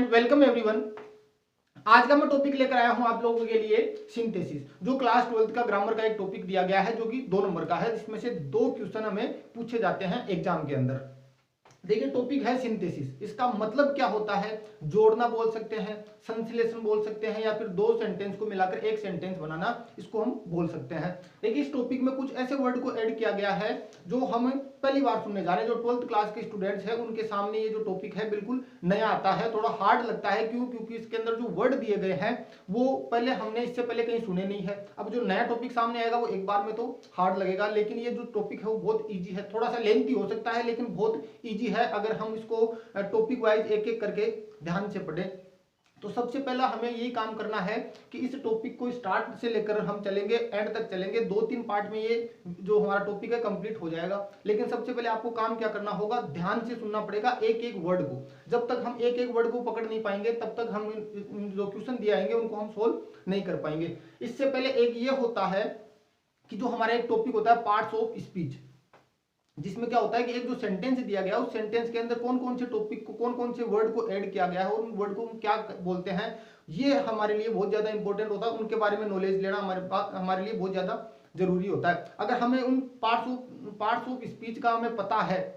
Welcome everyone. आज का मैं टॉपिक लेकर आया हूं आप लोगों के लिए सिंथेसिस, जो क्लास 12th का ग्रामर का एक टॉपिक दिया गया है, जो कि 2 नंबर का है, जिसमें से 2 क्वेश्चन हमें पूछे जाते हैं एग्जाम के अंदर। देखिए टॉपिक है सिंथेसिस। इसका मतलब क्या होता है? जोड़ना बोल सकते हैं, संश्लेषण बोल सकते हैं, या फिर 2 सेंटेंस को मिलाकर एक सेंटेंस बनाना, इसको हम बोल सकते हैं। देखिए इस टॉपिक में कुछ ऐसे वर्ड को ऐड किया गया है जो हम पहली बार सुनने जा रहे हैं। जो 12th क्लास के स्टूडेंट्स हैं उनके सामने ये जो टॉपिक है बिल्कुल नया आता है, थोड़ा हार्ड लगता है। क्यों? क्योंकि इसके अंदर जो वर्ड दिए गए हैं वो पहले हमने इससे पहले कहीं सुने नहीं है। अब जो नया टॉपिक सामने आएगा वो एक बार में तो हार्ड लगेगा, लेकिन ये जो टॉपिक है वो बहुत ईजी है। थोड़ा सा लेंथी हो सकता है लेकिन बहुत ईजी है अगर हम इसको टॉपिक वाइज एक एक करके ध्यान से पढ़ें। तो सबसे पहला हमें यही काम करना है कि इस टॉपिक को स्टार्ट से लेकर हम चलेंगे एंड तक चलेंगे। 2-3 पार्ट में ये जो हमारा टॉपिक है कंप्लीट हो जाएगा। लेकिन सबसे पहले आपको काम क्या करना होगा? ध्यान से सुनना पड़ेगा एक एक वर्ड को। जब तक हम एक एक वर्ड को पकड़ नहीं पाएंगे तब तक हम जो क्वेश्चन दिए आएंगे उनको हम सोल्व नहीं कर पाएंगे। इससे पहले एक ये होता है कि जो हमारा एक टॉपिक होता है पार्ट्स ऑफ स्पीच, जिसमें क्या होता है कि एक जो सेंटेंस दिया गया उस सेंटेंस के अंदर कौन कौन से टॉपिक को, कौन कौन से वर्ड को ऐड किया गया है और उन वर्ड को हम क्या बोलते हैं, ये हमारे लिए बहुत ज्यादा इंपॉर्टेंट होता है। उनके बारे में नॉलेज लेना हमारे लिए बहुत ज्यादा जरूरी होता है। अगर हमें उन पार्ट्स ऑफ स्पीच का हमें पता है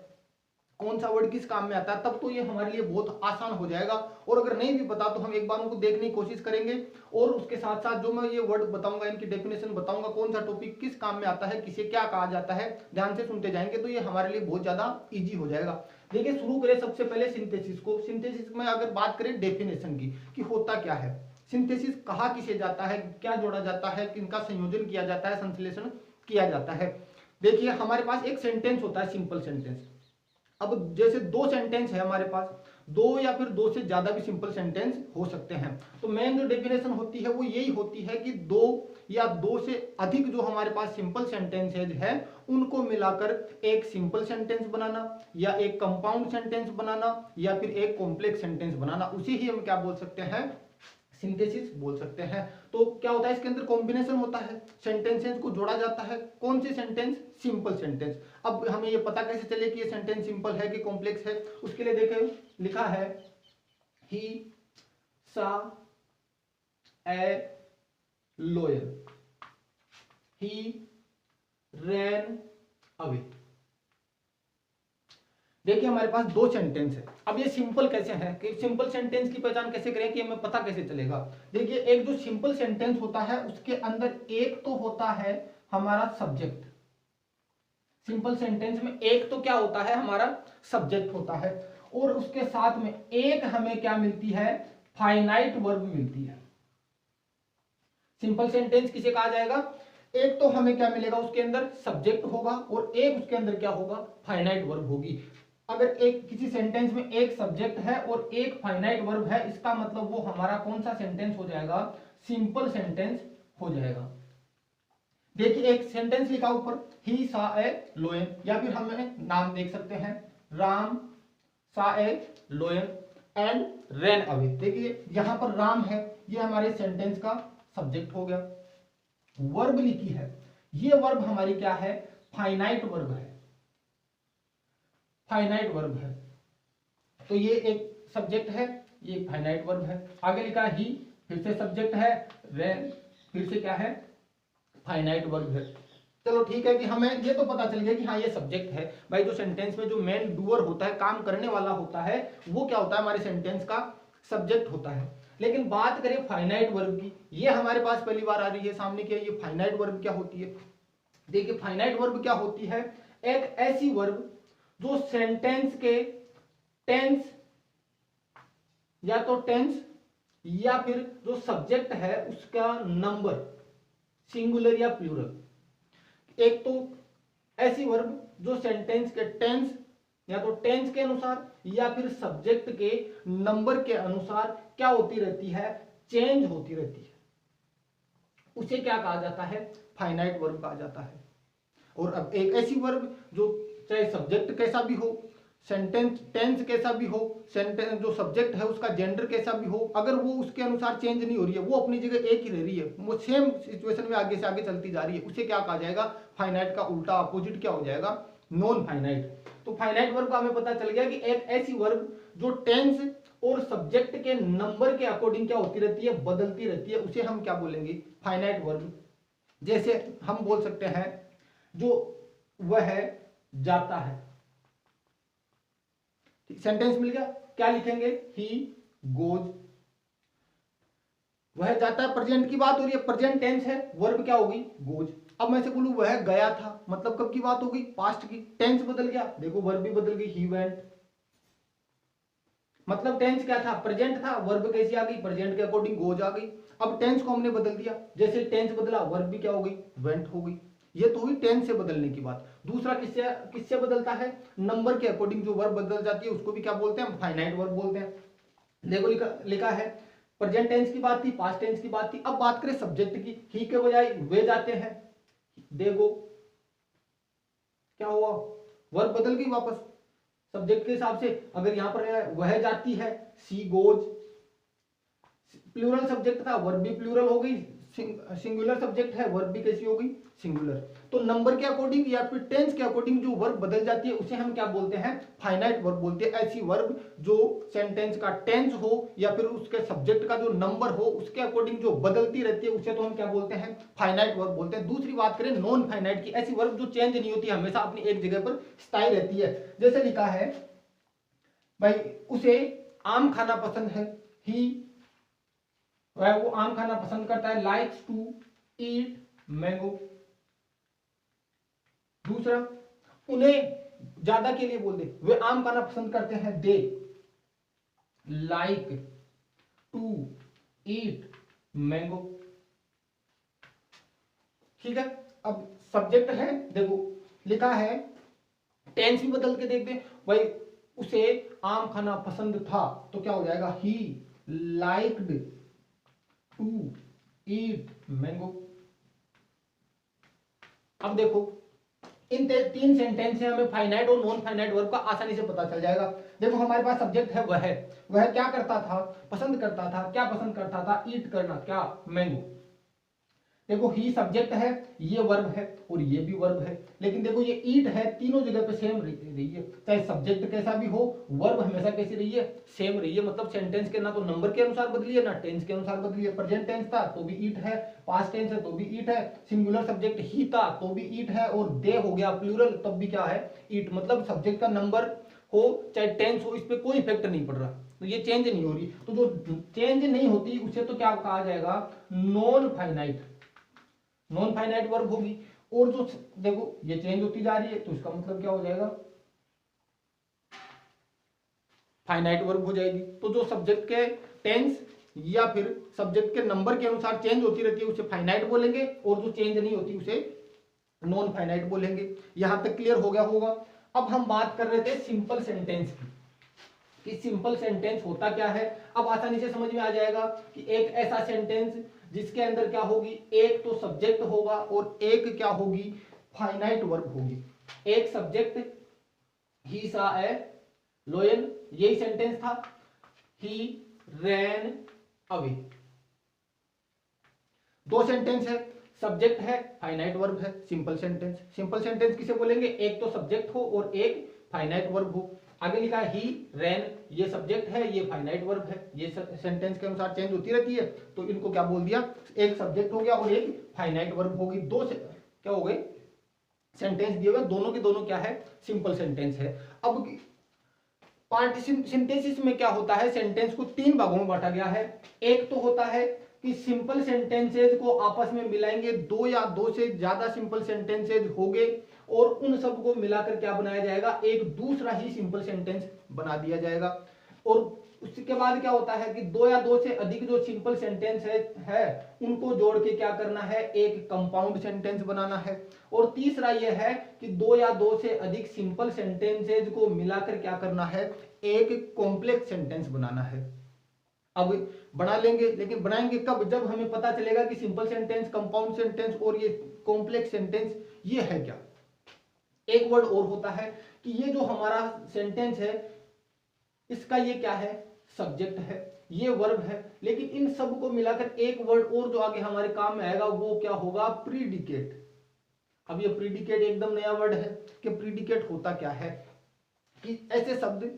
कौन सा वर्ड किस काम में आता है, तब तो ये हमारे लिए बहुत आसान हो जाएगा। और अगर नहीं भी पता तो हम एक बार उनको देखने की कोशिश करेंगे और उसके साथ साथ जो मैं ये वर्ड बताऊंगा इनकी डेफिनेशन बताऊंगा, कौन सा टॉपिक किस काम में आता है, किसे क्या कहा जाता है, ध्यान से सुनते जाएंगे तो ये हमारे लिए बहुत ज्यादा ईजी हो जाएगा। देखिए शुरू करें सबसे पहले सिंथेसिस को। सिंथेसिस में अगर बात करें डेफिनेशन की कि होता क्या है, सिंथेसिस कहा किसे जाता है, क्या जोड़ा जाता है, किनका संयोजन किया जाता है, संश्लेषण किया जाता है। देखिए हमारे पास एक सेंटेंस होता है, सिंपल सेंटेंस। अब जैसे 2 सेंटेंस है हमारे पास, 2 या फिर 2 से ज्यादा भी सिंपल सेंटेंस हो सकते हैं। तो मेन जो डेफिनेशन होती है वो यही होती है कि 2 या 2 से अधिक जो हमारे पास सिंपल सेंटेंसेज है उनको मिलाकर एक सिंपल सेंटेंस बनाना, या एक कंपाउंड सेंटेंस बनाना, या फिर एक कॉम्प्लेक्स सेंटेंस बनाना, उसी ही हम क्या बोल सकते हैं? सिंथेसिस बोल सकते हैं। तो क्या होता है? इसके अंदर कॉम्बिनेशन होता है, सेंटेंसेस को जोड़ा जाता है। कौन से सेंटेंस? Simple sentence. अब हमें ये पता कैसे चले कि ये सेंटेंस सिंपल है कि कॉम्प्लेक्स है? उसके लिए देखें लिखा है ही सा a lawyer, he ran away. देखिए हमारे पास 2 सेंटेंस है। अब ये सिंपल कैसे है कि सिंपल सेंटेंस की पहचान कैसे करें कि हमें पता कैसे चलेगा? देखिए एक जो सिंपल सेंटेंस होता है उसके अंदर एक तो होता है हमारा सब्जेक्ट। सिंपल सेंटेंस में एक तो क्या होता है? हमारा सब्जेक्ट होता है, और उसके साथ में एक हमें क्या मिलती है? फाइनाइट वर्ब मिलती है। सिंपल सेंटेंस किसे कहा जाएगा? एक तो हमें क्या मिलेगा? उसके अंदर सब्जेक्ट होगा और एक उसके अंदर क्या होगा? फाइनाइट वर्ब होगी। अगर एक किसी सेंटेंस में एक सब्जेक्ट है और एक फाइनाइट वर्ब है, इसका मतलब वो हमारा कौन सा सेंटेंस हो जाएगा? सिंपल सेंटेंस हो जाएगा। देखिए एक सेंटेंस लिखा ऊपर, ही सा ए लोयन, या फिर हमें नाम देख सकते हैं, राम सा ए लोयन एंड रैन अवे। देखिए यहां पर राम है, ये हमारे सेंटेंस का सब्जेक्ट हो गया। वर्ब लिखी है, ये वर्ब हमारी क्या है? फाइनाइट वर्ब है, फाइनाइट वर्ब है। तो ये एक सब्जेक्ट है, ये एक फाइनाइट वर्ब है। आगे लिखा ही, फिर से सब्जेक्ट है, रैन फिर से क्या है? फाइनाइट वर्ब है। चलो ठीक है कि हमें ये तो पता चल गया कि हाँ ये सब्जेक्ट है। भाई जो सेंटेंस में जो मेन डूअर होता है, काम करने वाला होता है, वो क्या होता है? हमारे सेंटेंस का सब्जेक्ट होता है। लेकिन बात करें फाइनाइट वर्ब की, ये हमारे पास पहली बार आ रही है सामने की। ये फाइनाइट वर्ब क्या होती है? देखिए फाइनाइट वर्ब क्या होती है? एक ऐसी वर्ब जो सेंटेंस के टेंस, या तो टेंस या फिर जो सब्जेक्ट है उसका नंबर, सिंगुलर या प्लूरल। एक तो ऐसी वर्ब जो सेंटेंस के टेंस, या तो टेंस के अनुसार या फिर सब्जेक्ट के नंबर के अनुसार क्या होती रहती है? चेंज होती रहती है। उसे क्या कहा जाता है? फाइनाइट वर्ब कहा जाता है। और अब एक ऐसी वर्ब जो चाहे सब्जेक्ट कैसा भी हो, सेंटेंस टेंस कैसा भी हो, सेंटेंस जो सब्जेक्ट है उसका जेंडर कैसा भी हो, अगर वो उसके अनुसार चेंज नहीं हो रही है, वो अपनी जगह एक ही रह रही है, वो सेम सिचुएशन में आगे से आगे चलती जा रही है, उसे क्या कहा जाएगा? फाइनाइट का उल्टा अपोजिट क्या हो जाएगा? Non finite. तो फाइनाइट वर्ब का हमें पता चल गया कि एक ऐसी वर्ब जो टेंस और सब्जेक्ट के नंबर के अकॉर्डिंग क्या होती रहती है, बदलती रहती है, उसे हम क्या बोलेंगे, फाइनाइट वर्ब। जैसे हम बोल सकते हैं जो वह जाता है, सेंटेंस मिल गया, क्या लिखेंगे, ही गोज, वह जाता है, प्रेजेंट की बात हो रही है, प्रेजेंट टेंस है, वर्ब क्या होगी, गोज। अब मैं से बोलूं वह गया था, मतलब कब की बात होगी, पास्ट की, टेंस बदल गया, देखो वर्ब भी बदल गई, ही वेंट, मतलब टेंस क्या था, प्रेजेंट था, वर्ब कैसी आ गई, प्रेजेंट के अकॉर्डिंग गोज आ गई। अब टेंस को हमने बदल दिया, जैसे टेंस बदला वर्ब भी क्या हो गई, वेंट हो गई। ये तो हुई टेंस से बदलने की बात। दूसरा किससे किससे बदलता है, नंबर के अकॉर्डिंग जो वर्ब बदल जाती है उसको भी क्या बोलते हैं, फाइनाइट वर्ब बोलते हैं। देखो लिखा है, प्रेजेंट टेंस की बात थी, पास्ट टेंस की बात थी, अब बात करें सब्जेक्ट की, ही के बजाय वे जाते हैं, देखो क्या हुआ, वर्ब बदल गई वापस सब्जेक्ट के हिसाब से। अगर यहां पर वह जाती है, सी गोज, प्लूरल सब्जेक्ट था, वर्ब भी प्लूरल हो गई, सिंगुलर सब्जेक्ट है, वर्ब भी कैसी हो गई, सिंगुलर। तो नंबर के अकॉर्डिंग या फिर टेंस के अकॉर्डिंग जो वर्ब बदल जाती है उसे हम क्या बोलते हैं, फाइनाइट वर्ब बोलते हैं। ऐसी वर्ब जो सेंटेंस का टेंस हो या फिर उसके सब्जेक्ट का जो नंबर हो उसके अकॉर्डिंग जो बदलती रहती है उसे तो हम क्या बोलते हैं, फाइनाइट वर्ब बोलते हैं। दूसरी बात करें नॉन फाइनाइट की, ऐसी वर्ब जो चेंज नहीं होती, हमेशा अपनी एक जगह पर स्थायी रहती है। जैसे लिखा है भाई उसे आम खाना पसंद है, ही वह वो आम खाना पसंद करता है, लाइक्स टू ईट मैंगो। दूसरा, उन्हें ज्यादा के लिए बोल दे, वे आम खाना पसंद करते हैं, they like to eat mango. ठीक है, अब सब्जेक्ट है, देखो लिखा है, टेंस भी बदल के देखते हैं, भाई उसे आम खाना पसंद था, तो क्या हो जाएगा, he liked to eat mango. अब देखो इन तीन सेंटेंस से हमें फाइनाइट और नॉन फाइनाइट वर्ब का आसानी से पता चल जाएगा। देखो हमारे पास सब्जेक्ट है, वह क्या करता था, पसंद करता था, क्या पसंद करता था, ईट करना, क्या, मैंगो। देखो ही सब्जेक्ट है, ये वर्ब है और ये भी वर्ब है, लेकिन देखो ये ईट है, तीनों जगह पे सेम रही है, चाहे सब्जेक्ट कैसा भी हो, वर्ब हमेशा कैसी रही है, सेम रही है। मतलब सेंटेंस के ना तो नंबर के अनुसार बदली है ना टेंस के अनुसार बदली है। प्रेजेंट टेंस था तो भी ईट है, पास्ट टेंस है तो भी ईट है, सिंगुलर सब्जेक्ट ही था तो भी ईट है, और दे हो गया प्लूरल तब भी क्या है, ईट। मतलब सब्जेक्ट का नंबर हो चाहे टेंस हो, इस पर कोई इफेक्ट नहीं पड़ रहा, तो ये चेंज नहीं हो रही। तो जो चेंज नहीं होती उसे तो क्या कहा जाएगा, non finite, non finite verb होगी। और जो देखो ये चेंज होती जा रही है तो इसका मतलब क्या हो जाएगा, फाइनाइट वर्ब हो जाएगी। तो जो सब्जेक्ट के टेंस या फिर सब्जेक्ट के नंबर के अनुसार चेंज होती रहती है उसे फाइनाइट बोलेंगे, और जो चेंज नहीं होती उसे नॉन फाइनाइट बोलेंगे। यहां तक क्लियर हो गया होगा। अब हम बात कर रहे थे सिंपल सेंटेंस की, कि सिंपल सेंटेंस होता क्या है। अब आसानी से समझ में आ जाएगा कि एक ऐसा सेंटेंस जिसके अंदर क्या होगी, एक तो सब्जेक्ट होगा और एक क्या होगी, फाइनाइट वर्ब होगी। एक सब्जेक्ट, ही सा ए लोयन, यही सेंटेंस था, ही रैन अवे। दो सेंटेंस है, सब्जेक्ट है, फाइनाइट वर्ब है, सिंपल सेंटेंस। सिंपल सेंटेंस किसे बोलेंगे, एक तो सब्जेक्ट हो और एक फाइनाइट वर्ब हो। आगे लिखा है ही रैन, ये सब्जेक्ट है, ये फाइनाइट वर्ब है, ये सेंटेंस के अनुसार चेंज होती रहती है, तो इनको क्या बोल दिया, एक सब्जेक्ट हो गया और एक फाइनाइट वर्ब होगी। दो से क्या हो गए, सेंटेंस दिए हुए, दोनों के दोनों क्या है, सिंपल सेंटेंस है। अब सिंथेसिस में क्या होता है, सेंटेंस को तीन भागों में बांटा गया है। एक तो होता है कि सिंपल सेंटेंसेज को आपस में मिलाएंगे, दो या दो से ज्यादा सिंपल सेंटेंसेज होंगे और उन सबको मिलाकर क्या बनाया जाएगा, एक दूसरा ही सिंपल सेंटेंस बना दिया जाएगा। और उसके बाद क्या होता है कि दो या दो से अधिक जो सिंपल सेंटेंस है उनको जोड़ के क्या करना है, एक कंपाउंड सेंटेंस बनाना है। और तीसरा यह है कि दो या दो से अधिक सिंपल सेंटेंसेज को मिलाकर क्या करना है, एक कॉम्प्लेक्स सेंटेंस बनाना है। अब बना लेंगे, लेकिन बनाएंगे कब, जब हमें पता चलेगा कि सिंपल सेंटेंस, कंपाउंड सेंटेंस और ये कॉम्प्लेक्स सेंटेंस ये है क्या। एक वर्ड और होता है कि ये जो हमारा सेंटेंस है इसका ये क्या है, सब्जेक्ट है, ये वर्ब है, लेकिन इन सब को मिलाकर एक वर्ड और जो आगे हमारे काम में आएगा वो क्या होगा, प्रीडिकेट। अब ये प्रीडिकेट एकदम नया वर्ड है कि प्रीडिकेट होता क्या है, कि ऐसे शब्द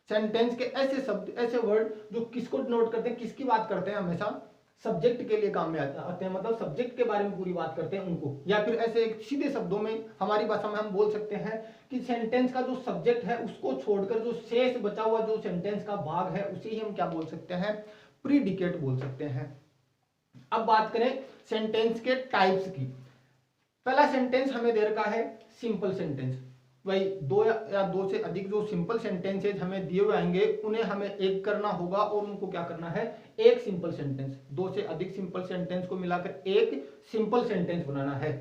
सेंटेंस के ऐसे शब्द, ऐसे वर्ड जो किसको डिनोट करते हैं, किसकी बात करते हैं, हमेशा सब्जेक्ट के लिए काम में आते हैं, मतलब सब्जेक्ट के बारे में पूरी बात करते हैं उनको। या फिर ऐसे एक सीधे शब्दों में हमारी भाषा में हम बोल सकते हैं कि सेंटेंस का जो सब्जेक्ट है उसको छोड़कर जो शेष बचा हुआ जो सेंटेंस का भाग है उसे ही हम क्या बोल सकते हैं, प्रीडिकेट बोल सकते हैं। अब बात करें सेंटेंस के टाइप्स की। पहला सेंटेंस हमें दे रखा है सिंपल सेंटेंस। भाई दो या दो से अधिक जो सिंपल सेंटेंसेज हमें दिए हुए आएंगे उन्हें हमें एक करना होगा और उनको क्या करना है, एक सिंपल सेंटेंस, दो से अधिक सिंपल सेंटेंस को मिलाकर एक सिंपल सेंटेंस बनाना है।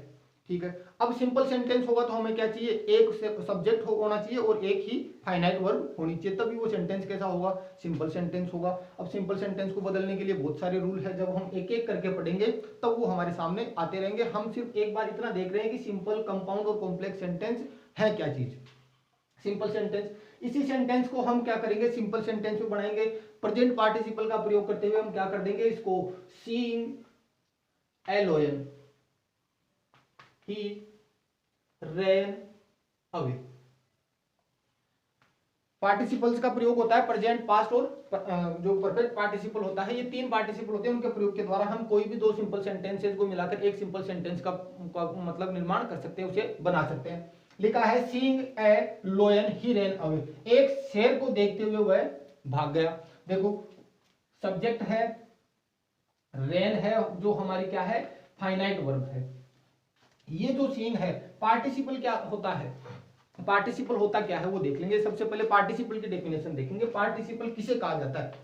ठीक है, अब सिंपल सेंटेंस होगा तो हमें क्या चाहिए, एक सब्जेक्ट होना चाहिए और एक ही फाइनाइट वर्ब होनी चाहिए, तभी वो सेंटेंस कैसा होगा, सिंपल सेंटेंस होगा। अब सिंपल सेंटेंस को बदलने के लिए बहुत सारे रूल है, जब हम एक एक करके पढ़ेंगे तब वो हमारे सामने आते रहेंगे। हम सिर्फ एक बार इतना देख रहे हैं कि सिंपल, कंपाउंड और कॉम्प्लेक्स सेंटेंस है क्या चीज। सिंपल सेंटेंस, इसी सेंटेंस को हम क्या करेंगे, सिंपल सेंटेंस में बनाएंगे। प्रेजेंट पार्टिसिपल का प्रयोग करते हुए हम क्या कर देंगे, इसको सीइंग एलोयन ही रैन अवे। पार्टिसिपल्स का प्रयोग होता है प्रेजेंट, पास्ट और जो परफेक्ट पार्टिसिपल होता है, ये तीन पार्टिसिपल होते हैं, उनके प्रयोग के द्वारा हम कोई भी दो सिंपल सेंटेंसेस को मिलाकर एक सिंपल सेंटेंस का मतलब निर्माण कर सकते हैं, उसे बना सकते हैं। लिखा है seeing a लोयन he ran away, एक शेर को देखते हुए वह भाग गया। देखो सब्जेक्ट है, रैन है जो हमारी क्या है, फाइनाइट वर्ब है। ये जो सीइंग है, पार्टिसिपल क्या होता है, पार्टिसिपल होता क्या है वो देख लेंगे। सबसे पहले पार्टिसिपल की डेफिनेशन देखेंगे। पार्टिसिपल किसे कहा जाता है,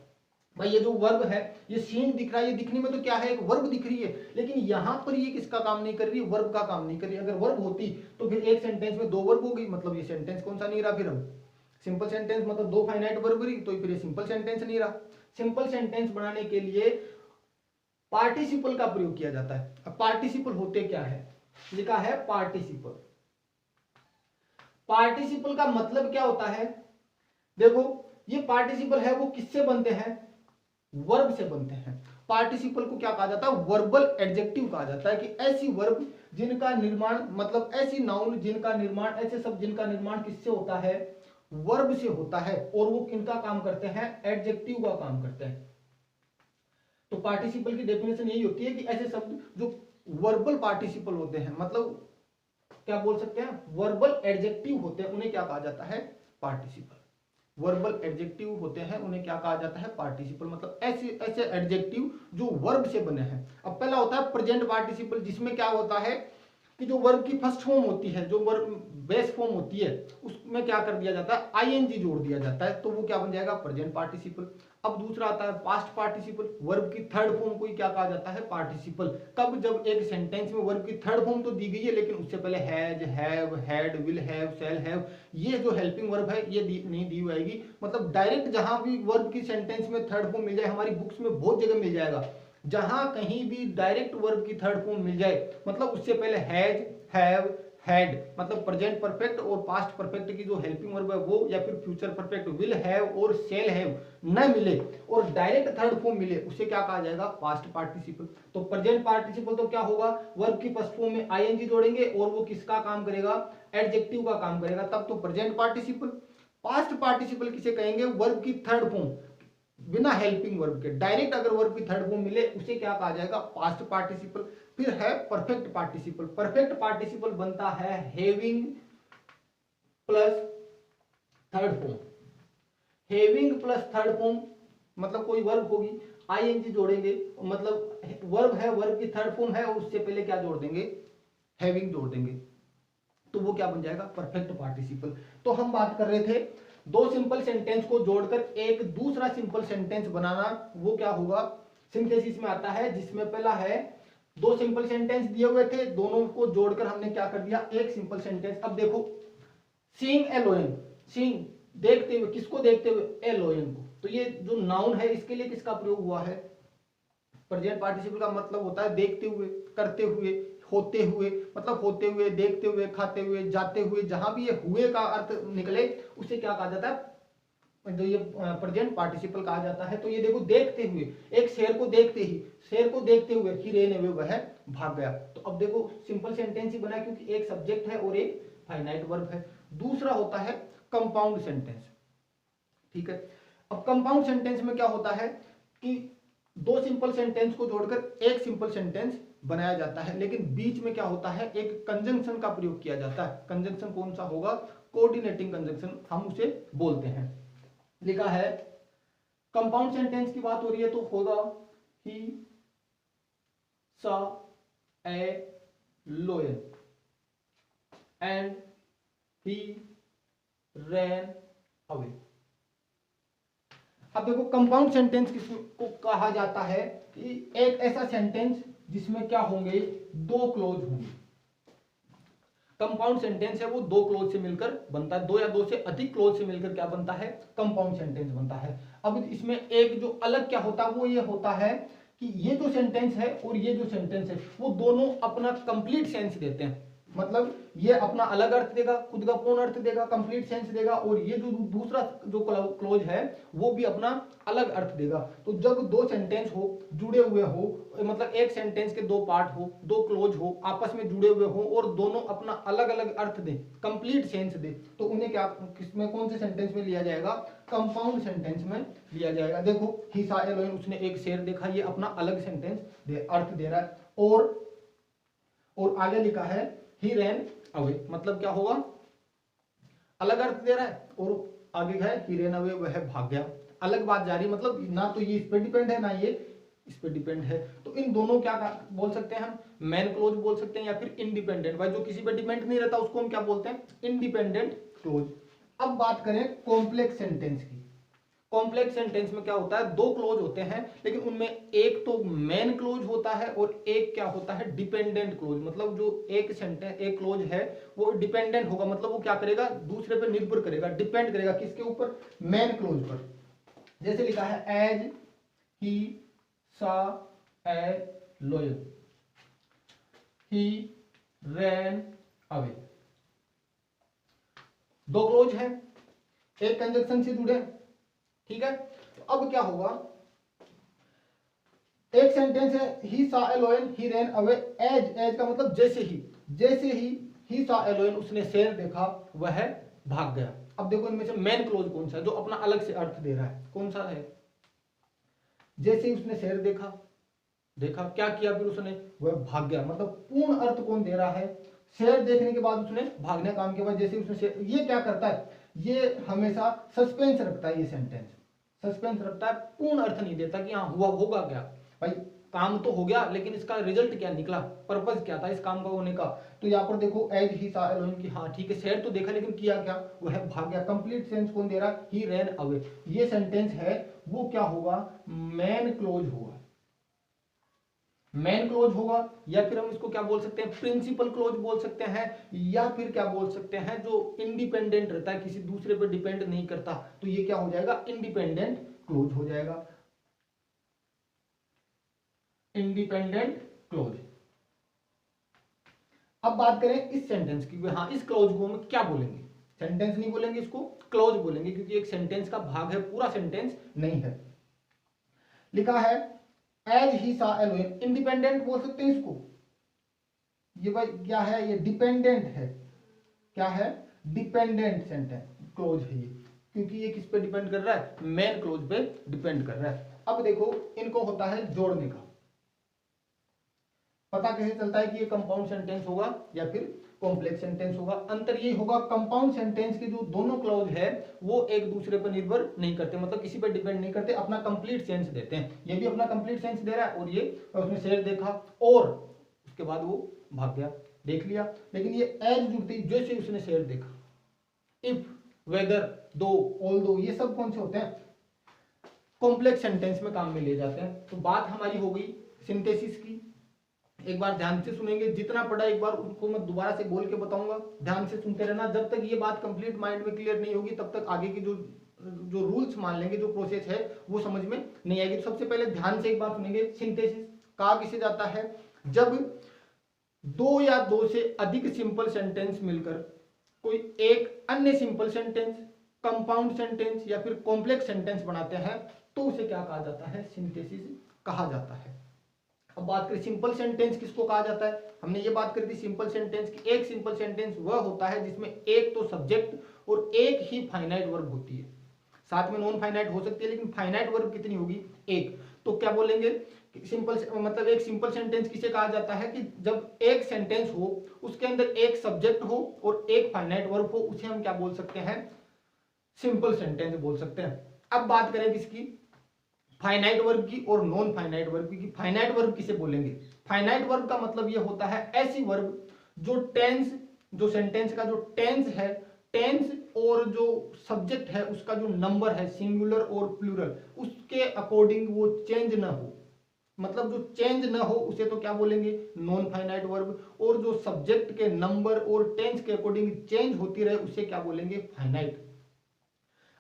भाई ये जो वर्ब है, ये सीइंग दिख रहा है, ये दिखने में तो क्या है, एक वर्ब दिख रही है, लेकिन यहां पर ये किसका काम नहीं कर रही, वर्ब का काम नहीं कर रही। अगर वर्ब होती तो फिर एक सेंटेंस में दो वर्ब होगी, मतलब ये सेंटेंस कौन सा नहीं रहा, फिर अब सिंपल सेंटेंस, मतलब दो फाइनाइट वर्ब रही तो फिर ये सिंपल सेंटेंस नहीं रहा। सिंपल सेंटेंस बनाने के लिए पार्टिसिपल का प्रयोग किया जाता है। अब पार्टिसिपल होते क्या है, लिखा है पार्टिसिपल। पार्टिसिपल का मतलब क्या होता है, देखो ये पार्टिसिपल है वो किससे बनते हैं, वर्ब से बनते हैं। पार्टिसिपल को क्या कहा जाता है, वर्बल एडजेक्टिव कहा जाता है, कि ऐसी वर्ब जिनका निर्माण, मतलब ऐसी नाउन जिनका निर्माण, ऐसे शब्द जिनका निर्माण किससे होता है, वर्ब से होता है, और वो किनका काम करते हैं, एडजेक्टिव का काम करते हैं। तो पार्टिसिपल की डेफिनेशन यही होती है कि ऐसे शब्द जो वर्बल पार्टिसिपल होते हैं, मतलब क्या बोल सकते हैं, वर्बल एडजेक्टिव होते हैं, उन्हें क्या कहा जाता है, पार्टिसिपल। वर्बल एडजेक्टिव होते हैं उन्हें क्या कहा जाता है, पार्टिसिपल। मतलब ऐसे ऐसे एडजेक्टिव जो वर्ब से बने हैं। अब पहला होता है प्रेजेंट पार्टिसिपल, जिसमें क्या होता है कि जो वर्ब की फर्स्ट फॉर्म होती है, जो वर्ब बेस फॉर्म होती है, उसमें क्या कर दिया जाता है, आईएनजी जोड़ दिया जाता है, तो वो क्या बन जाएगा, प्रेजेंट पार्टिसिपल। अब दूसरा आता है पास्ट पार्टिसिपल, वर्ब की थर्ड फॉर्म को ही क्या कहा जाता है, पार्टिसिपल। कब, जब एक सेंटेंस में वर्ब की थर्ड फॉर्म तो दी गई है, लेकिन उससे पहले has, have, had, will have, shall have, ये जो हेल्पिंग वर्ब है ये नहीं दी हुई आएगी। मतलब डायरेक्ट जहां भी वर्ब की सेंटेंस में थर्ड फॉर्म मिल जाए, हमारी बुक्स में बहुत जगह मिल जाएगा, जहां कहीं भी डायरेक्ट वर्ब की थर्ड फॉर्म मिल जाए, मतलब उससे पहले हैज, हैव, हैड, मतलब प्रेजेंट परफेक्ट और पास्ट परफेक्ट की जो हेल्पिंग वर्ब है वो, या फिर फ्यूचर परफेक्ट विल हैव और शैल हैव न मिले और डायरेक्ट थर्ड फॉर्म मिले, उसे क्या कहा जाएगा, पास्ट पार्टिसिपल। तो प्रेजेंट पार्टिसिपल तो क्या होगा, वर्ब की फर्स्ट फॉर्म में आईएनजी जोड़ेंगे और वो किसका काम करेगा, एडजेक्टिव का काम करेगा, तब तो प्रेजेंट पार्टिसिपल। पास्ट पार्टिसिपल किसे कहेंगे, वर्ब की थर्ड फॉर्म बिना हेल्पिंग वर्ब के, डायरेक्ट अगर वर्ब की थर्ड फॉर्म मिले उसे क्या कहा जाएगा, पास्ट पार्टिसिपल। फिर है परफेक्ट पार्टिसिपल। परफेक्ट पार्टिसिपल बनता है having plus third form. Having plus third form मतलब कोई वर्ब होगी, आईएनजी जोड़ेंगे, मतलब वर्ब है, वर्ब की थर्ड फॉर्म है और उससे पहले क्या जोड़ देंगे, हैविंग जोड़ देंगे, तो वो क्या बन जाएगा, परफेक्ट पार्टिसिपल। तो हम बात कर रहे थे दो सिंपल सेंटेंस को जोड़कर एक दूसरा सिंपल सेंटेंस बनाना, वो क्या होगा, सिंथेसिस में आता है, जिसमें पहला है दो सिंपल सेंटेंस दिए हुए थे, दोनों को जोड़कर हमने क्या कर दिया, एक सिंपल सेंटेंस। अब देखो सीइंग ए लोयन, सीइंग देखते हुए, किसको देखते हुए, ए लोयन को, तो ये जो नाउन है इसके लिए किसका प्रयोग हुआ है, प्रेजेंट पार्टिसिपल का मतलब होता है देखते हुए, करते हुए, होते हुए, मतलब होते हुए, देखते हुए, खाते हुए, जाते हुए, जहां भी ये हुए का अर्थ निकले उसे क्या कहा जाता है, जो ये प्रेजेंट पार्टिसिपल कहा जाता है। तो ये देखो देखते हुए, एक शेर को देखते ही, शेर को देखते हुए ही रहने हुए वह भाग गया। तो अब देखो सिंपल सेंटेंस ही बना, क्योंकि एक सब्जेक्ट है और एक फाइनाइट वर्ब है। दूसरा होता है कंपाउंड सेंटेंस। ठीक है। अब कंपाउंड सेंटेंस में क्या होता है कि दो सिंपल सेंटेंस को जोड़कर एक सिंपल सेंटेंस बनाया जाता है, लेकिन बीच में क्या होता है, एक कंजंक्शन का प्रयोग किया जाता है। कंजंक्शन कौन सा होगा, कोऑर्डिनेटिंग कंजंक्शन हम उसे बोलते हैं। लिखा है कंपाउंड सेंटेंस की बात हो रही है तो होगा ही सा ए लोयन एंड ही रैन अवे। अब देखो कंपाउंड सेंटेंस किसको कहा जाता है कि एक ऐसा सेंटेंस जिसमें क्या होंगे, दो क्लोज होंगे। कंपाउंड सेंटेंस है वो दो क्लोज से मिलकर बनता है, दो या दो से अधिक क्लोज से मिलकर क्या बनता है, कंपाउंड सेंटेंस बनता है। अब इसमें एक जो अलग क्या होता है वो ये होता है कि ये जो सेंटेंस है और ये जो सेंटेंस है वो दोनों अपना कंप्लीट सेंस देते हैं। मतलब ये अपना अलग अर्थ देगा, खुद का पूर्ण अर्थ देगा, कंप्लीट सेंस देगा, और ये जो दूसरा जो क्लोज है वो भी अपना अलग अर्थ देगा। तो जब दो सेंटेंस हो, जुड़े हुए हो, मतलब एक सेंटेंस के दो पार्ट हो, दो क्लोज हो, आपस में जुड़े हुए हो और दोनों अपना अलग अलग अर्थ दे, कंप्लीट सेंस दे, तो उन्हें क्या, किसमें, कौन से सेंटेंस में लिया जाएगा, कंपाउंड सेंटेंस में लिया जाएगा। देखो ही सा ए लोयन, उसने एक शेर देखा, ये अपना अलग सेंटेंस अर्थ दे रहा है। और आगे लिखा है ही रैन अवे, मतलब क्या होगा, अलग अर्थ दे रहा है, और आगे है ही रैन अवे, वह भाग गया। अलग बात जा रही, मतलब ना तो ये इस पे डिपेंड है ना ये इस पे डिपेंड है। तो इन दोनों क्या बोल सकते हैं हम, मेन क्लोज बोल सकते हैं या फिर इंडिपेंडेंट। भाई जो किसी पे डिपेंड नहीं रहता उसको हम क्या बोलते हैं, इंडिपेंडेंट क्लोज। अब बात करें कॉम्प्लेक्स सेंटेंस की। कॉम्प्लेक्स सेंटेंस में क्या होता है, दो क्लोज होते हैं, लेकिन उनमें एक तो मेन क्लोज होता है और एक क्या होता है, डिपेंडेंट क्लोज। मतलब जो एक सेंटेंस, एक क्लोज है वो डिपेंडेंट होगा, मतलब वो क्या करेगा, दूसरे पर निर्भर करेगा, डिपेंड करेगा किसके ऊपर, मेन क्लोज पर। जैसे लिखा है एज ही सा ए लोयन ही रैन अवे। दो क्लोज है, एक कंजक्शन से जुड़े, ठीक है। तो अब क्या होगा, एक सेंटेंस है ही सा ए लोयन ही रैन अवे एज का मतलब जैसे ही सा ए लोयन, उसने शेर देखा, वह भाग गया। अब देखो इनमें से मेन क्लोज कौन सा है जो अपना अलग से अर्थ दे रहा है, कौन सा है, जैसे ही उसने शेर देखा क्या किया, फिर उसने, वह भाग गया। मतलब पूर्ण अर्थ कौन दे रहा है, शेर देखने के बाद उसने भागने काम के बाद जैसे उसने शेर, ये क्या करता है, ये हमेशा सस्पेंस रखता है, ये सेंटेंस सस्पेंस रखता है, पूर्ण अर्थ नहीं देता कि हाँ हुआ, होगा क्या, भाई काम तो हो गया लेकिन इसका रिजल्ट क्या निकला, पर्पस क्या था इस काम का होने का। तो यहाँ पर देखो एज ही सा ए लोयन की, हाँ ठीक है शेर तो देखा लेकिन किया क्या, वह भाग गया। कंप्लीट सेंस कौन दे रहा, ही रैन अवे। ये सेंटेंस है वो क्या होगा, मेन क्लोज होगा, मेन क्लोज होगा, या फिर हम इसको क्या बोल सकते हैं, प्रिंसिपल क्लोज बोल सकते हैं, या फिर क्या बोल सकते हैं जो इंडिपेंडेंट रहता है, किसी दूसरे पर डिपेंड नहीं करता, तो ये क्या हो जाएगा, इंडिपेंडेंट क्लोज हो जाएगा, इंडिपेंडेंट क्लोज। अब बात करें इस सेंटेंस की, हाँ इस क्लोज को हम क्या बोलेंगे, सेंटेंस नहीं बोलेंगे, इसको क्लोज बोलेंगे, क्योंकि एक सेंटेंस का भाग है, पूरा सेंटेंस नहीं है। लिखा है एज ही सा ए लोयन, इंडिपेंडेंट बोल सकते हैं इसको, ये भाई क्या है, ये डिपेंडेंट है, क्या है, डिपेंडेंट सेंटेंस क्लोज है ये, क्योंकि ये किस पे डिपेंड कर रहा है, मेन क्लोज पे डिपेंड कर रहा है। अब देखो इनको होता है जोड़ने का, पता कैसे चलता है कि ये कंपाउंड सेंटेंस होगा या फिर कॉम्प्लेक्स सेंटेंस होगा। अंतर ये होगा, कंपाउंड सेंटेंस के जो दोनों क्लॉज है वो एक दूसरे पर निर्भर नहीं करते, मतलब किसी पर डिपेंड नहीं करते, अपना कंप्लीट सेंस देते हैं। ये भी अपना कंप्लीट सेंस दे रहा है और ये उसने शेर देखा और उसके बाद वो भाग गया, देख लिया। लेकिन ये एज जुड़ती, जैसे उसने शेर देखा, इफ, वेदर, दो, ऑल दो, ये सब कौन से होते हैं, कॉम्प्लेक्स सेंटेंस में काम में ले जाते हैं। तो बात हमारी हो गई सिंथेसिस की। एक बार ध्यान से सुनेंगे, जितना पढ़ा एक बार उनको मैं दोबारा से बोल के बताऊंगा, ध्यान से सुनते रहना। जब तक ये बात कंप्लीट माइंड में क्लियर नहीं होगी तब तक आगे की जो रूल्स मान लेंगे, जो प्रोसेस है वो समझ में नहीं आएगी। तो सबसे पहले ध्यान से एक बार सुनेंगे, सिंथेसिस कहा किसे जाता है, जब दो या दो से अधिक सिंपल सेंटेंस मिलकर कोई एक अन्य सिंपल सेंटेंस, कंपाउंड सेंटेंस या फिर कॉम्प्लेक्स सेंटेंस बनाते हैं तो उसे क्या कहा जाता है, सिंथेसिस कहा जाता है। अब बात करें सिंपल सेंटेंस किसको कहा जाता है, हमने ये बात करी थी सिंपल सेंटेंस की। एक सिंपल सेंटेंस वह होता है जिसमें एक तो सब्जेक्ट और एक ही फाइनाइट वर्ब होती है। साथ में नॉन फाइनाइट हो सकती है, लेकिन फाइनाइट वर्ब कितनी होगी, एक। तो क्या बोलेंगे, सिंपल मतलब एक सिंपल सेंटेंस किसे कहा जाता है कि जब एक सेंटेंस हो उसके अंदर एक सब्जेक्ट हो और एक फाइनाइट वर्ब हो, उसे हम क्या बोल सकते हैं, सिंपल सेंटेंस बोल सकते हैं। अब बात करें किसकी, फाइनाइट वर्ब की और नॉन फाइनाइट वर्ब की। फाइनाइट वर्ब किसे बोलेंगे, फाइनाइट वर्ब का मतलब ये होता है ऐसी वर्ब जो टेंस, जो सेंटेंस का जो टेंस है, टेंस और जो सब्जेक्ट है उसका जो नंबर है, सिंगुलर और प्लूरल, उसके अकॉर्डिंग वो चेंज ना हो, मतलब जो चेंज ना हो उसे तो क्या बोलेंगे, नॉन फाइनाइट वर्ब। और जो सब्जेक्ट के नंबर और टेंस के अकॉर्डिंग चेंज होती रहे उसे क्या बोलेंगे, फाइनाइट।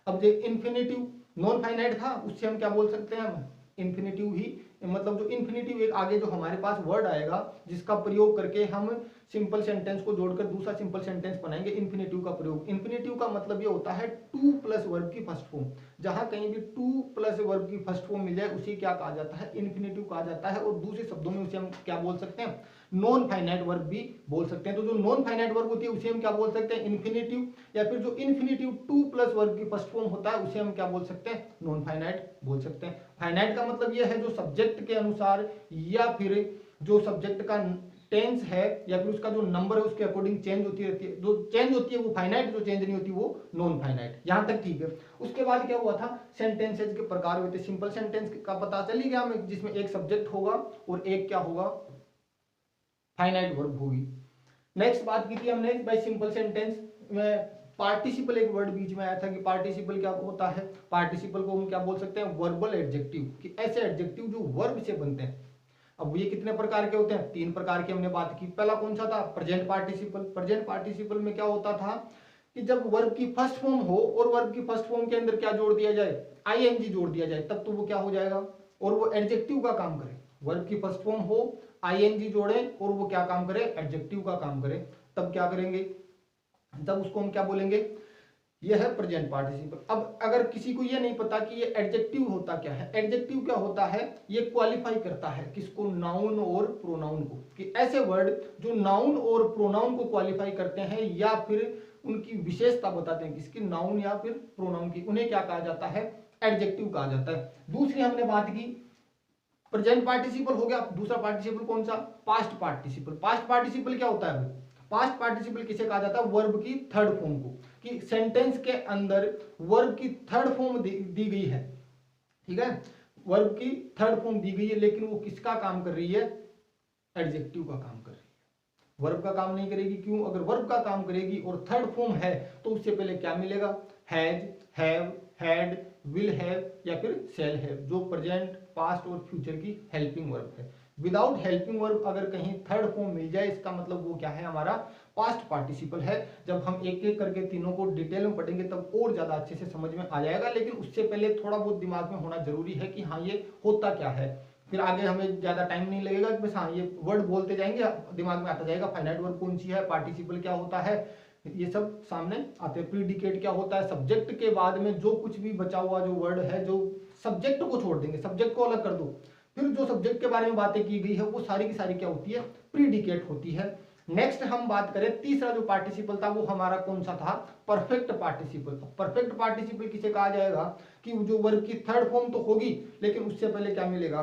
अब जो इन्फिनेटिव नॉन फाइनाइट था उससे हम क्या बोल सकते हैं, हम इन्फिनेटिव ही, मतलब जो इन्फिनेटिव एक आगे जो हमारे पास वर्ड आएगा जिसका प्रयोग करके हम सिंपल सेंटेंस को जोड़कर दूसरा सिंपल सेंटेंस बनाएंगे, इन्फिनेटिव का प्रयोग। इन्फिनेटिव का मतलब ये होता है टू प्लस वर्ब की फर्स्ट फॉर्म। जहां कहीं भी टू प्लस वर्ब की फर्स्ट फॉर्म मिल जाए उसे क्या कहा जाता है, इन्फिनेटिव कहा जाता है। और दूसरे शब्दों में उसे हम क्या बोल सकते हैं, नॉन फाइनाइट वर्ब भी बोल सकते हैं। तो जो नॉन फाइनाइट वर्ब होती है उसे हम क्या बोल सकते हैं, इन्फिनेटिव, या फिर जो इन्फिनेटिव टू प्लस वर्ब की फर्स्ट फॉर्म होता है उसे हम क्या बोल सकते हैं, नॉन फाइनाइट बोल सकते हैं। फाइनाइट का मतलब यह है जो सब्जेक्ट के अनुसार या फिर जो सब्जेक्ट का टेंस है या फिर उसका जो नंबर है उसके अकॉर्डिंग चेंज होती रहती है, जो चेंज होती है वो फाइनाइट, जो चेंज नहीं होती वो नॉन फाइनाइट। यहां तक ठीक है। उसके बाद क्या हुआ था, सेंटेंसेज के प्रकार हुए थे। सिंपल सेंटेंस का पता चल ही गया हमें, जिसमें एक सब्जेक्ट होगा और एक क्या होगा, फाइनाइट वर्ब होगी। नेक्स्ट बात की थी हमने बाय सिंपल सेंटेंस में पार्टिसिपल, एक वर्ड बीच में आया था कि पार्टिसिपल क्या होता है, पार्टिसिपल को हम क्या बोल सकते हैं, वर्बल एडजेक्टिव, कि ऐसे एडजेक्टिव जो वर्ब से बनते हैं। अब ये कितने प्रकार के होते हैं, तीन प्रकार की हमने बात की। पहला कौन सा था, प्रेजेंट पार्टिसिपल। प्रेजेंट पार्टिसिपल में क्या होता था कि जब वर्ब की फर्स्ट फॉर्म हो और वर्ब की फर्स्ट फॉर्म के अंदर क्या जोड़ दिया जाए, आईएनजी जोड़ दिया जाए, तब तो वो क्या हो जाएगा, और वो एडजेक्टिव का काम करे। वर्ब की फर्स्ट फॉर्म हो, आईएनजी जोड़े और वो क्या काम करे, एडजेक्टिव का काम करे, तब क्या करेंगे, तब उसको हम क्या बोलेंगे, यह है प्रेजेंट पार्टिसिपल। अब अगर किसी को यह नहीं पता कि ये एडजेक्टिव होता क्या है, एडजेक्टिव क्या होता है, ये क्वालिफाई करता है किसको, नाउन और प्रोनाउन को, कि ऐसे वर्ड जो नाउन और प्रोनाउन को क्वालिफाई करते हैं या फिर उनकी विशेषता बताते हैं, किसकी, नाउन या फिर प्रोनाउन की, उन्हें क्या कहा जाता है, एडजेक्टिव कहा जाता है। दूसरी हमने बात की, प्रेजेंट पार्टिसिपल हो गया। दूसरा पार्टिसिपल कौन सा, पास्ट पार्टिसिपल। पास्ट पार्टिसिपल क्या होता है, पास्ट पार्टिसिपल किसे कहा जाता है, वर्ब की थर्ड फॉर्म को, कि सेंटेंस के अंदर वर्ब की थर्ड फॉर्म दी गई है, ठीक है, वर्ब की थर्ड फॉर्म दी गई है, लेकिन वो किसका काम कर रही है, एडजेक्टिव का काम कर रही है, वर्ब का काम नहीं करेगी। क्यों, अगर वर्ब का काम करेगी और थर्ड फॉर्म है तो उससे पहले क्या मिलेगा, has, have, had, will have या फिर शैल हैव, जो प्रेजेंट, पास्ट और फ्यूचर की हेल्पिंग वर्ब है। विदाउट हेल्पिंग वर्ब अगर कहीं थर्ड फॉर्म मिल जाए, इसका मतलब वो क्या है, हमारा पास्ट पार्टिसिपल है। जब हम एक एक करके तीनों को डिटेल में पढ़ेंगे तब और ज्यादा अच्छे से समझ में आ जाएगा, लेकिन उससे पहले थोड़ा बहुत दिमाग में होना जरूरी है कि हाँ ये होता क्या है। फिर आगे हमें ज्यादा टाइम नहीं लगेगा कि बस हाँ ये वर्ड बोलते जाएंगे, दिमाग में आता जाएगा, फाइनाइट वर्ब कौन सी है, पार्टिसिपल क्या होता है, ये सब सामने आते हैं। प्रीडिकेट क्या होता है, सब्जेक्ट के बाद में जो कुछ भी बचा हुआ जो वर्ड है, जो सब्जेक्ट को छोड़ देंगे, सब्जेक्ट को अलग कर दो, फिर जो सब्जेक्ट के बारे में बातें की गई है वो सारी की सारी क्या होती है, प्रीडिकेट होती है। नेक्स्ट हम बात करें, तीसरा जो पार्टिसिपल था वो हमारा कौन सा था, परफेक्ट पार्टिसिपल। परफेक्ट पार्टिसिपल किसे कहा जाएगा, कि जो वर्ब की थर्ड फॉर्म तो होगी लेकिन उससे पहले क्या मिलेगा,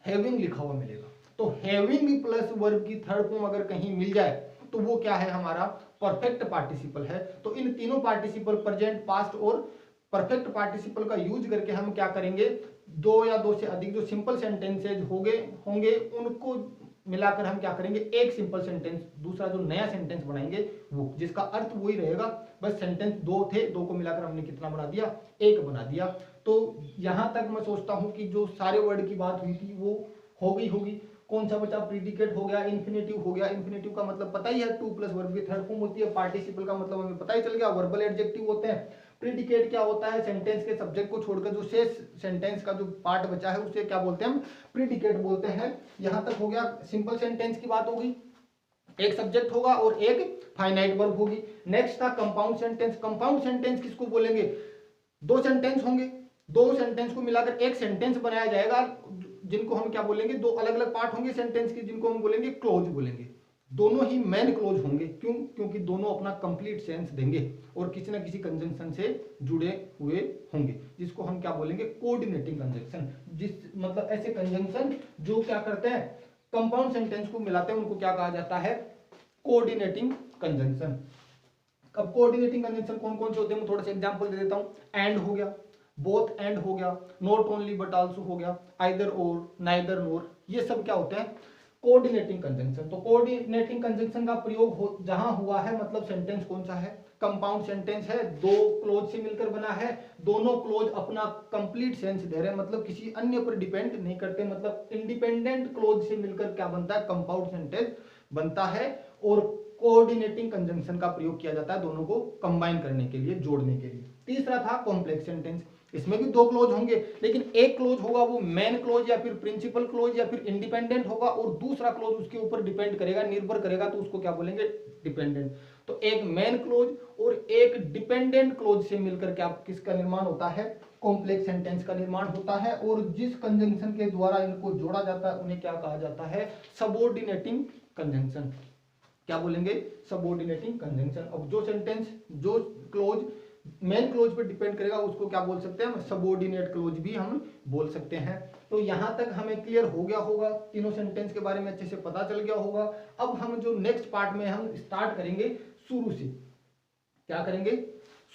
हैविंग लिखा हुआ मिलेगा। तो हैविंग प्लस वर्ब की थर्ड फॉर्म अगर कहीं मिल जाए तो वो क्या है, हमारा परफेक्ट पार्टिसिपल है। तो इन तीनों पार्टिसिपल, प्रेजेंट, पास्ट और परफेक्ट पार्टिसिपल का यूज करके हम क्या करेंगे, दो या दो से अधिक जो सिंपल सेंटेंसेज होंगे उनको मिलाकर हम क्या करेंगे, एक सिंपल सेंटेंस, दूसरा जो नया सेंटेंस बनाएंगे वो, जिसका अर्थ वही रहेगा, बस सेंटेंस दो थे, दो को मिलाकर हमने कितना बना दिया, एक बना दिया। तो यहां तक मैं सोचता हूं कि जो सारे वर्ड की बात हुई थी वो हो गई होगी। कौन सा बचा, प्रीडिकेट हो गया, इन्फिनेटिव हो गया। इन्फिनेटिव का मतलब पता ही है, टू प्लस वर्ब की थर्ड फॉर्म होती है। पार्टिसिपल का मतलब हमें पता ही चल गया, वर्बल एडजेक्टिव होते हैं। प्रीडिकेट क्या होता है, सेंटेंस के सब्जेक्ट को छोड़कर जो शेष सेंटेंस का जो पार्ट बचा है उसे क्या बोलते हैं, हम प्रीडिकेट बोलते हैं। यहां तक हो गया, सिंपल सेंटेंस की बात होगी, एक सब्जेक्ट होगा और एक फाइनाइट वर्ब होगी। नेक्स्ट था कंपाउंड सेंटेंस। कंपाउंड सेंटेंस किसको बोलेंगे, दो सेंटेंस होंगे, दो सेंटेंस को मिलाकर एक सेंटेंस बनाया जाएगा, जिनको हम क्या बोलेंगे, दो अलग अलग पार्ट होंगे सेंटेंस के, जिनको हम बोलेंगे क्लोज बोलेंगे। दोनों ही मेन क्लोज होंगे। क्यों? क्योंकि दोनों अपना कंप्लीट सेंस देंगे और किसी ना किसी कंजंक्शन से जुड़े हुए होंगे, जिसको हम क्या बोलेंगे? Coordinating conjunction. जिस मतलब ऐसे कंजंक्शन जो क्या करते हैं? कंपाउंड सेंटेंस को मिलाते हैं, उनको क्या कहा जाता है? Coordinating conjunction. अब कोऑर्डिनेटिंग कंजंक्शन कौन कौन से होते हैं मैं थोड़ा सा एग्जांपल दे देता हूं। एंड हो गया, बोथ एंड हो गया, नॉट ओनली बट आल्सो हो गया, आइदर और, नाइदर नोर, ये सब क्या होते हैं? Coordinating conjunction. तो कोऑर्डिनेटिंग कंजंक्शन का प्रयोग जहां हुआ है, मतलब सेंटेंस कौन सा है? कंपाउंड सेंटेंस है, दो क्लोज से मिलकर बना है, दोनों क्लोज अपना कंप्लीट सेंस दे रहे हैं, मतलब किसी अन्य पर डिपेंड नहीं करते, मतलब इंडिपेंडेंट क्लोज से मिलकर क्या बनता है? कंपाउंड सेंटेंस बनता है। और कोऑर्डिनेटिंग कंजंक्शन का प्रयोग किया जाता है दोनों को कंबाइन करने के लिए, जोड़ने के लिए। तीसरा था कॉम्प्लेक्स सेंटेंस। इसमें भी दो क्लोज होंगे, लेकिन एक क्लोज होगा वो मेन क्लोज या फिर प्रिंसिपल क्लोज या फिर इंडिपेंडेंट होगा, और दूसरा क्लोज उसके ऊपर डिपेंड करेगा, निर्भर करेगा, तो उसको क्या बोलेंगे? डिपेंडेंट। तो एक मेन क्लोज और एक डिपेंडेंट क्लोज से मिलकर क्या किसका निर्माण होता है? कॉम्प्लेक्स सेंटेंस का निर्माण होता है। और जिस कंजंक्शन के द्वारा इनको जोड़ा जाता है उन्हें क्या कहा जाता है? Subordinating conjunction. क्या बोलेंगे? Subordinating conjunction. अब जो सेंटेंस, जो क्लोज मेन क्लोज पे डिपेंड करेगा उसको क्या बोल सकते हैं हम? सबऑर्डिनेट क्लोज भी हम बोल सकते हैं। तो यहां तक हमें क्लियर हो गया होगा, तीनों सेंटेंस के बारे में अच्छे से पता चल गया होगा। अब हम जो नेक्स्ट पार्ट में हम स्टार्ट करेंगे शुरू से। क्या करेंगे?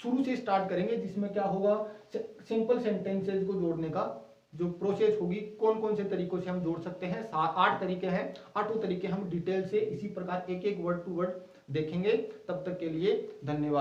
शुरू से स्टार्ट करेंगे, जिसमें क्या होगा? सिंपल सेंटेंसेस को जोड़ने का जो प्रोसेस होगी, कौन कौन से तरीकों से हम जोड़ सकते हैं। 8 तरीके हैं, 8 तरीके हम डिटेल से इसी प्रकार एक एक वर्ड टू वर्ड देखेंगे। तब तक के लिए धन्यवाद।